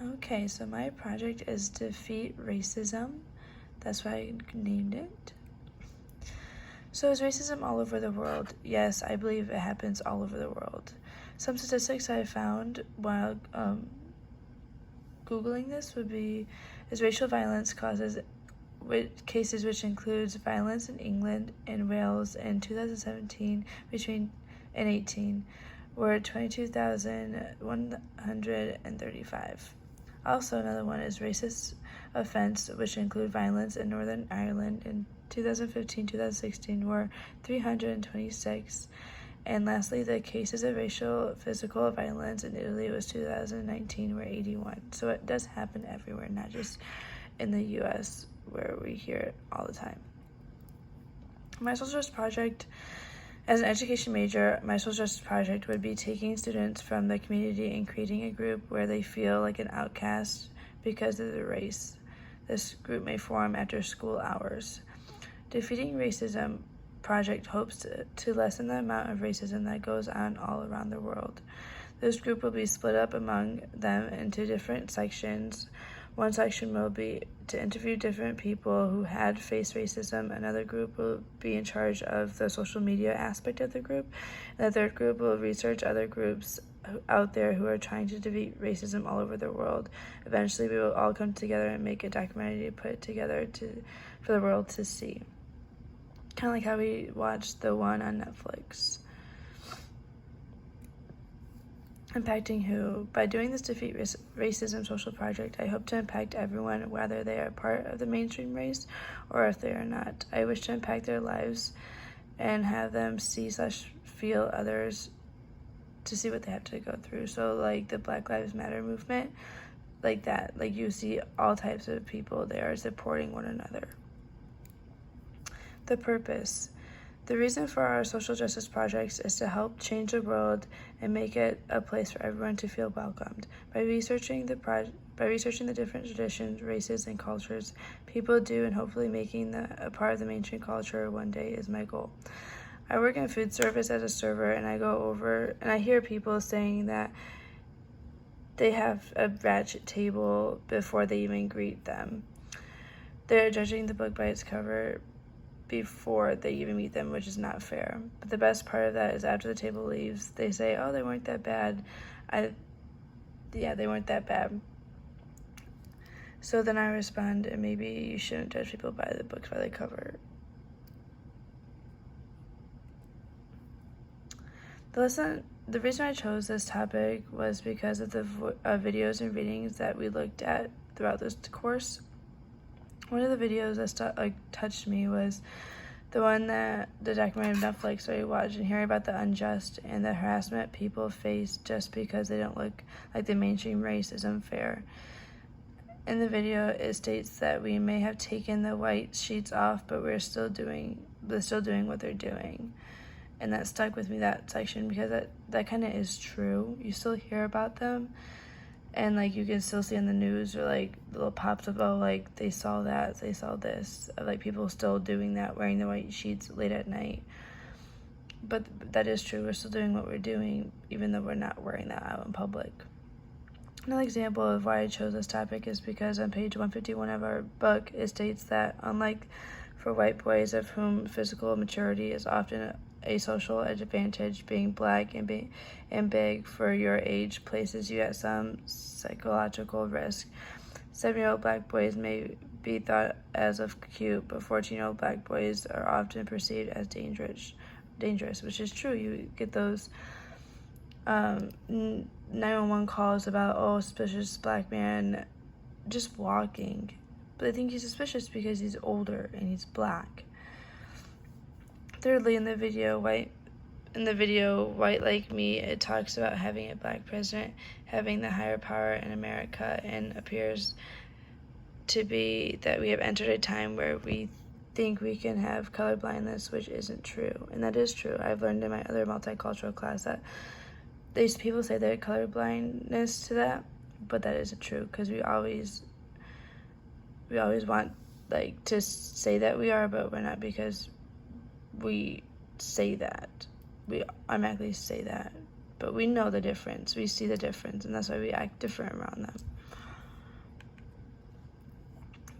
Okay, so my project is Defeat Racism. That's why I named it. So is racism all over the world? Yes, I believe it happens all over the world. Some statistics I found while Googling this would be, is racial violence causes cases which includes violence in England and Wales in 2017 and 18 were 22,135. Also, another one is racist offense, which include violence in Northern Ireland in 2015-2016 were 326. And lastly, the cases of racial physical violence in Italy was 2019 were 81. So it does happen everywhere, not just in the US where we hear it all the time. My social justice project, as an education major, my social justice project would be taking students from the community and creating a group where they feel like an outcast because of their race. This group may form after school hours. Defeating Racism project hopes to lessen the amount of racism that goes on all around the world. This group will be split up among them into different sections. One section will be to interview different people who had faced racism. Another group will be in charge of the social media aspect of the group. And the third group will research other groups out there who are trying to defeat racism all over the world. Eventually, we will all come together and make a documentary to put together for the world to see. Kind of like how we watched the one on Netflix. Impacting who? By doing this Defeat Racism social project, I hope to impact everyone, whether they are part of the mainstream race or if they are not. I wish to impact their lives and have them see/feel others to see what they have to go through. So like the Black Lives Matter movement, like that. Like you see all types of people there supporting one another. The purpose. The reason for our social justice projects is to help change the world and make it a place for everyone to feel welcomed. By researching the different traditions, races, and cultures people do, and hopefully making a part of the mainstream culture one day is my goal. I work in food service as a server, and I hear people saying that they have a ratchet table before they even greet them. They're judging the book by its cover before they even meet them, which is not fair. But the best part of that is after the table leaves, they say, oh, they weren't that bad. They weren't that bad. So then I respond, and maybe you shouldn't judge people by the books by the cover. The reason I chose this topic was because of the videos and readings that we looked at throughout this course. One of the videos that touched me was the one that the documentary of Netflix that we watched, and hearing about the unjust and the harassment people face just because they don't look like the mainstream race is unfair. In the video, it states that we may have taken the white sheets off, but they're still doing what they're doing. And that stuck with me, that section, because that kind of is true. You still hear about them. And, like, you can still see on the news or, like, little pops up, oh, like, they saw that, they saw this. Like, people still doing that, wearing the white sheets late at night. But that is true. We're still doing what we're doing, even though we're not wearing that out in public. Another example of why I chose this topic is because on page 151 of our book, it states that, unlike for white boys of whom physical maturity is often a social advantage, being black and big for your age places you at some psychological risk. 7-year-old black boys may be thought as of cute, but 14-year-old black boys are often perceived as dangerous, which is true. You get those 911 calls about, oh, suspicious black man just walking. But I think he's suspicious because he's older and he's black. Thirdly, in the video, White Like Me, it talks about having a black president, having the higher power in America, and appears to be that we have entered a time where we think we can have colorblindness, which isn't true. And that is true. I've learned in my other multicultural class that these people say they're colorblindness to that, but that isn't true, because we always want, like, to say that we are, but we're not, because we say that. We automatically say that. But we know the difference. We see the difference, and that's why we act different around them.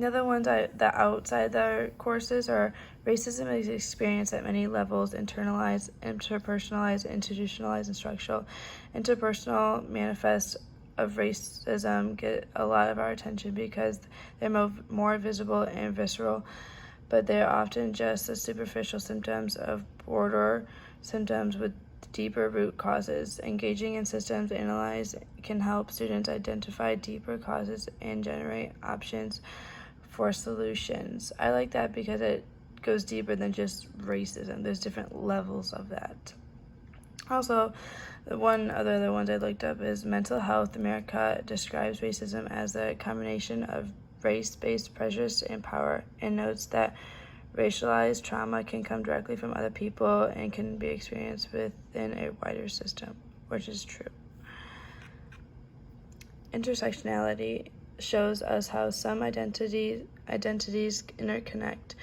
The other ones that outside their courses are racism is experienced at many levels: internalized, interpersonalized, institutionalized, and structural. Interpersonal manifests of racism get a lot of our attention because they're more visible and visceral, but they're often just the superficial symptoms of broader symptoms with deeper root causes. Engaging in systems analyze can help students identify deeper causes and generate options for solutions. I like that because it goes deeper than just racism. There's different levels of that. Also, the other ones I looked up is Mental Health America describes racism as a combination of race-based prejudice and power, and notes that racialized trauma can come directly from other people and can be experienced within a wider system, which is true. Intersectionality shows us how some identities interconnect.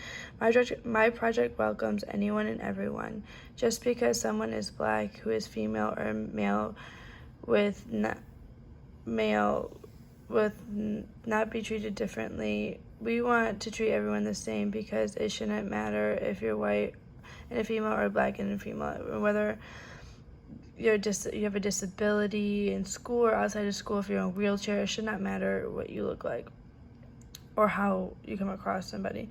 My project welcomes anyone and everyone. Just because someone is Black who is female or male with not be treated differently. We want to treat everyone the same because it shouldn't matter if you're white and a female or Black and a female, whether you have a disability in school or outside of school. If you're in a wheelchair, it should not matter what you look like or how you come across somebody.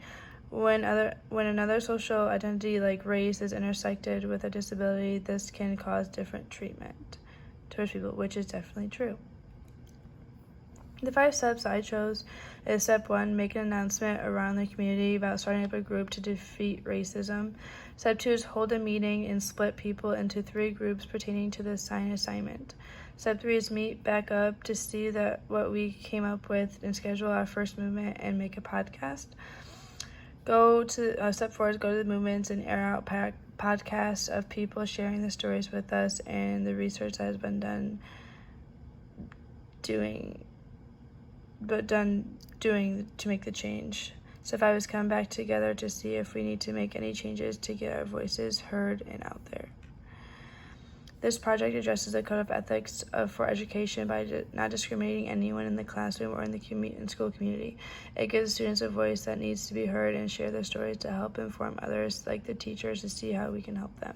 When another social identity like race is intersected with a disability, this can cause different treatment towards people, which is definitely true. The 5 steps I chose is step 1, make an announcement around the community about starting up a group to defeat racism. Step 2 is hold a meeting and split people into 3 groups pertaining to the assignment. Step 3 is meet back up to see what we came up with and schedule our first movement and make a podcast. Step 4 is go to the movements and air out podcasts of people sharing the stories with us and the research that has been done to make the change. Step 5 is come back together to see if we need to make any changes to get our voices heard and out there. This project addresses a code of ethics for education by not discriminating anyone in the classroom or in the school community. It gives students a voice that needs to be heard and share their stories to help inform others, like the teachers, to see how we can help them.